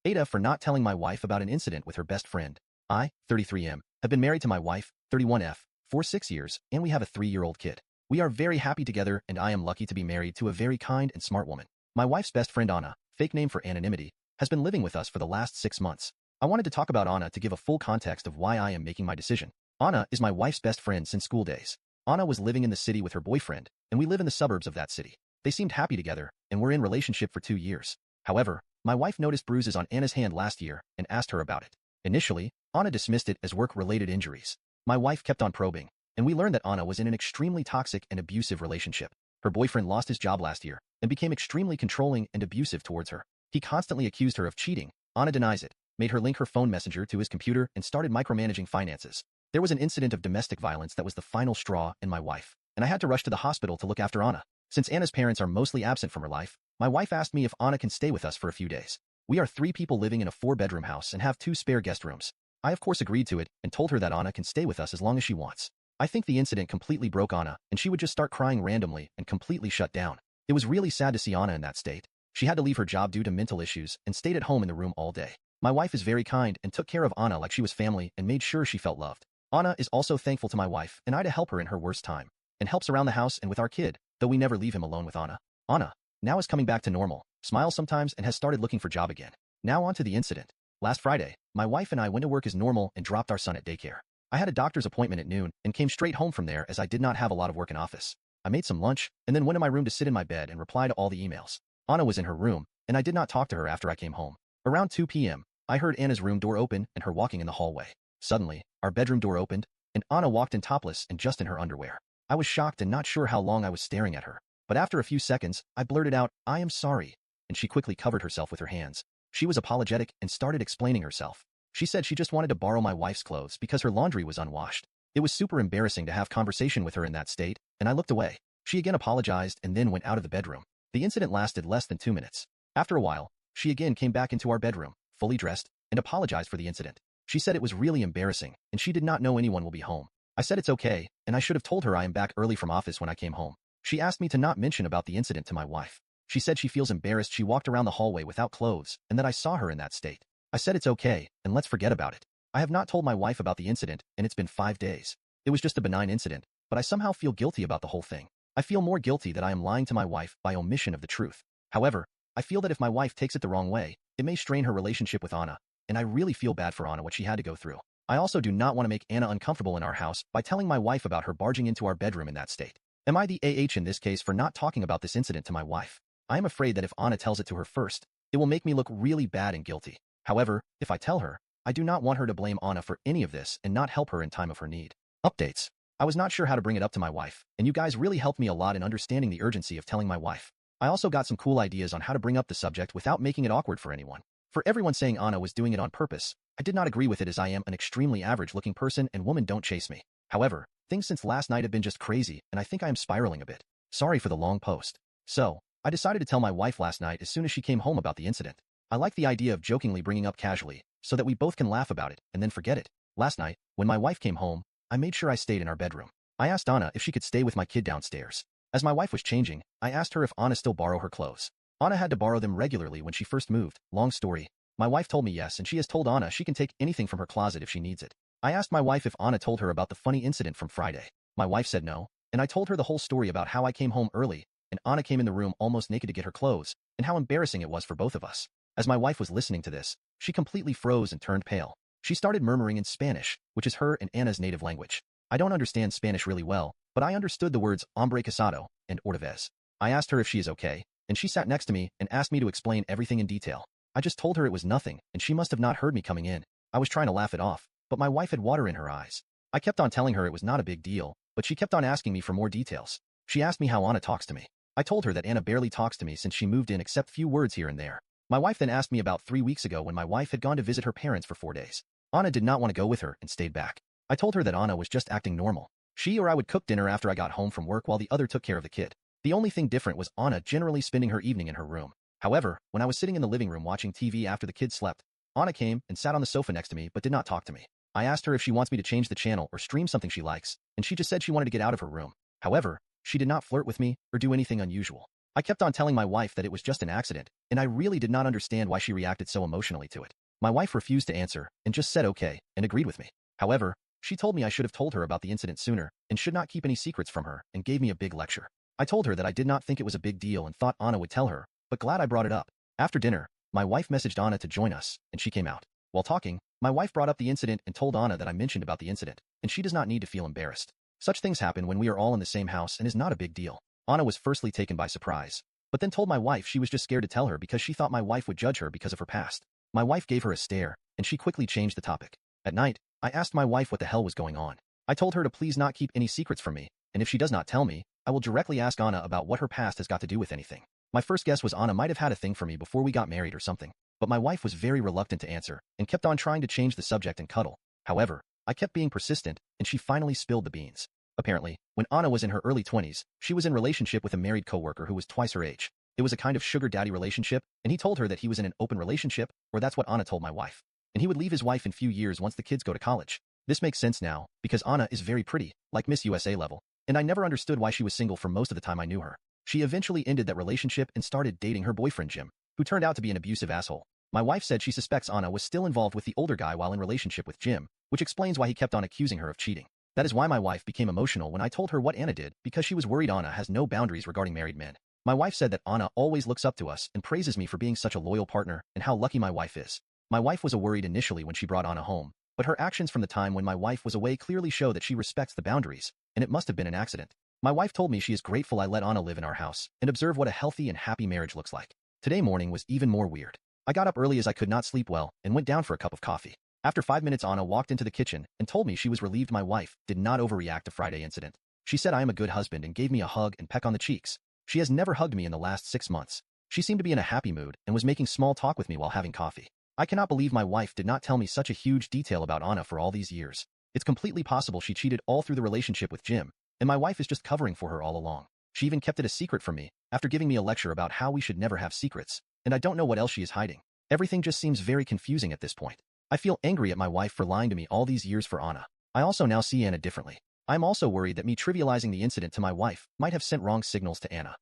AITA for not telling my wife about an incident with her best friend. I, 33M, have been married to my wife, 31F, for 6 years, and we have a 3-year-old kid. We are very happy together, and I am lucky to be married to a very kind and smart woman. My wife's best friend Anna, fake name for anonymity, has been living with us for the last 6 months. I wanted to talk about Anna to give a full context of why I am making my decision. Anna is my wife's best friend since school days. Anna was living in the city with her boyfriend, and we live in the suburbs of that city. They seemed happy together, and were in relationship for 2 years. However, my wife noticed bruises on Anna's hand last year and asked her about it. Initially, Anna dismissed it as work-related injuries. My wife kept on probing, and we learned that Anna was in an extremely toxic and abusive relationship. Her boyfriend lost his job last year and became extremely controlling and abusive towards her. He constantly accused her of cheating. Anna denies it, made her link her phone messenger to his computer, and started micromanaging finances. There was an incident of domestic violence that was the final straw in my wife, and I had to rush to the hospital to look after Anna. Since Anna's parents are mostly absent from her life, my wife asked me if Anna can stay with us for a few days. We are 3 people living in a 4-bedroom house and have 2 spare guest rooms. I of course agreed to it and told her that Anna can stay with us as long as she wants. I think the incident completely broke Anna, and she would just start crying randomly and completely shut down. It was really sad to see Anna in that state. She had to leave her job due to mental issues and stayed at home in the room all day. My wife is very kind and took care of Anna like she was family and made sure she felt loved. Anna is also thankful to my wife and I to help her in her worst time, and helps around the house and with our kid, though we never leave him alone with Anna. Anna now is coming back to normal, smiles sometimes, and has started looking for job again. Now on to the incident. Last Friday, my wife and I went to work as normal and dropped our son at daycare. I had a doctor's appointment at noon and came straight home from there as I did not have a lot of work in office. I made some lunch and then went to my room to sit in my bed and reply to all the emails. Anna was in her room, and I did not talk to her after I came home. Around 2 p.m., I heard Anna's room door open and her walking in the hallway. Suddenly, our bedroom door opened, and Anna walked in topless and just in her underwear. I was shocked and not sure how long I was staring at her. But after a few seconds, I blurted out, "I am sorry," and she quickly covered herself with her hands. She was apologetic and started explaining herself. She said she just wanted to borrow my wife's clothes because her laundry was unwashed. It was super embarrassing to have conversation with her in that state, and I looked away. She again apologized and then went out of the bedroom. The incident lasted less than 2 minutes. After a while, she again came back into our bedroom, fully dressed, and apologized for the incident. She said it was really embarrassing, and she did not know anyone will be home. I said it's okay, and I should have told her I am back early from office when I came home. She asked me to not mention about the incident to my wife. She said she feels embarrassed she walked around the hallway without clothes and that I saw her in that state. I said it's okay, and let's forget about it. I have not told my wife about the incident, and it's been 5 days. It was just a benign incident, but I somehow feel guilty about the whole thing. I feel more guilty that I am lying to my wife by omission of the truth. However, I feel that if my wife takes it the wrong way, it may strain her relationship with Anna, and I really feel bad for Anna what she had to go through. I also do not want to make Anna uncomfortable in our house by telling my wife about her barging into our bedroom in that state. Am I the in this case for not talking about this incident to my wife? I am afraid that if Anna tells it to her first, it will make me look really bad and guilty. However, if I tell her, I do not want her to blame Anna for any of this and not help her in time of her need. Updates. I was not sure how to bring it up to my wife, and you guys really helped me a lot in understanding the urgency of telling my wife. I also got some cool ideas on how to bring up the subject without making it awkward for anyone. For everyone saying Anna was doing it on purpose, I did not agree with it as I am an extremely average-looking person and women don't chase me. However, things since last night have been just crazy, and I think I am spiraling a bit. Sorry for the long post. So, I decided to tell my wife last night as soon as she came home about the incident. I like the idea of jokingly bringing up casually, so that we both can laugh about it and then forget it. Last night, when my wife came home, I made sure I stayed in our bedroom. I asked Anna if she could stay with my kid downstairs. As my wife was changing, I asked her if Anna still borrow her clothes. Anna had to borrow them regularly when she first moved. Long story. My wife told me yes, and she has told Anna she can take anything from her closet if she needs it. I asked my wife if Anna told her about the funny incident from Friday. My wife said no, and I told her the whole story about how I came home early, and Anna came in the room almost naked to get her clothes, and how embarrassing it was for both of us. As my wife was listening to this, she completely froze and turned pale. She started murmuring in Spanish, which is her and Anna's native language. I don't understand Spanish really well, but I understood the words hombre casado and otra vez. I asked her if she is okay, and she sat next to me and asked me to explain everything in detail. I just told her it was nothing, and she must have not heard me coming in. I was trying to laugh it off, but my wife had water in her eyes. I kept on telling her it was not a big deal, but she kept on asking me for more details. She asked me how Anna talks to me. I told her that Anna barely talks to me since she moved in except few words here and there. My wife then asked me about 3 weeks ago when my wife had gone to visit her parents for 4 days. Anna did not want to go with her and stayed back. I told her that Anna was just acting normal. She or I would cook dinner after I got home from work while the other took care of the kid. The only thing different was Anna generally spending her evening in her room. However, when I was sitting in the living room watching TV after the kids slept, Anna came and sat on the sofa next to me but did not talk to me. I asked her if she wants me to change the channel or stream something she likes, and she just said she wanted to get out of her room. However, she did not flirt with me or do anything unusual. I kept on telling my wife that it was just an accident, and I really did not understand why she reacted so emotionally to it. My wife refused to answer and just said okay and agreed with me. However, she told me I should have told her about the incident sooner and should not keep any secrets from her and gave me a big lecture. I told her that I did not think it was a big deal and thought Anna would tell her, but glad I brought it up. After dinner, my wife messaged Anna to join us, and she came out. While talking, my wife brought up the incident and told Anna that I mentioned about the incident, and she does not need to feel embarrassed. Such things happen when we are all in the same house and is not a big deal. Anna was firstly taken by surprise, but then told my wife she was just scared to tell her because she thought my wife would judge her because of her past. My wife gave her a stare, and she quickly changed the topic. At night, I asked my wife what the hell was going on. I told her to please not keep any secrets from me, and if she does not tell me, I will directly ask Anna about what her past has got to do with anything. My first guess was Anna might have had a thing for me before we got married or something, but my wife was very reluctant to answer and kept on trying to change the subject and cuddle. However, I kept being persistent, and she finally spilled the beans. Apparently, when Anna was in her early 20s, she was in a relationship with a married coworker who was twice her age. It was a kind of sugar daddy relationship, and he told her that he was in an open relationship, or that's what Anna told my wife. And he would leave his wife in few years once the kids go to college. This makes sense now, because Anna is very pretty, like Miss USA level, and I never understood why she was single for most of the time I knew her. She eventually ended that relationship and started dating her boyfriend Jim, who turned out to be an abusive asshole. My wife said she suspects Anna was still involved with the older guy while in relationship with Jim, which explains why he kept on accusing her of cheating. That is why my wife became emotional when I told her what Anna did, because she was worried Anna has no boundaries regarding married men. My wife said that Anna always looks up to us and praises me for being such a loyal partner and how lucky my wife is. My wife was worried initially when she brought Anna home, but her actions from the time when my wife was away clearly show that she respects the boundaries, and it must have been an accident. My wife told me she is grateful I let Anna live in our house and observe what a healthy and happy marriage looks like. Today morning was even more weird. I got up early as I could not sleep well and went down for a cup of coffee. After 5 minutes, Anna walked into the kitchen and told me she was relieved my wife did not overreact to Friday incident. She said I am a good husband and gave me a hug and peck on the cheeks. She has never hugged me in the last 6 months. She seemed to be in a happy mood and was making small talk with me while having coffee. I cannot believe my wife did not tell me such a huge detail about Anna for all these years. It's completely possible she cheated all through the relationship with Jim, and my wife is just covering for her all along. She even kept it a secret from me after giving me a lecture about how we should never have secrets, and I don't know what else she is hiding. Everything just seems very confusing at this point. I feel angry at my wife for lying to me all these years for Anna. I also now see Anna differently. I'm also worried that me trivializing the incident to my wife might have sent wrong signals to Anna.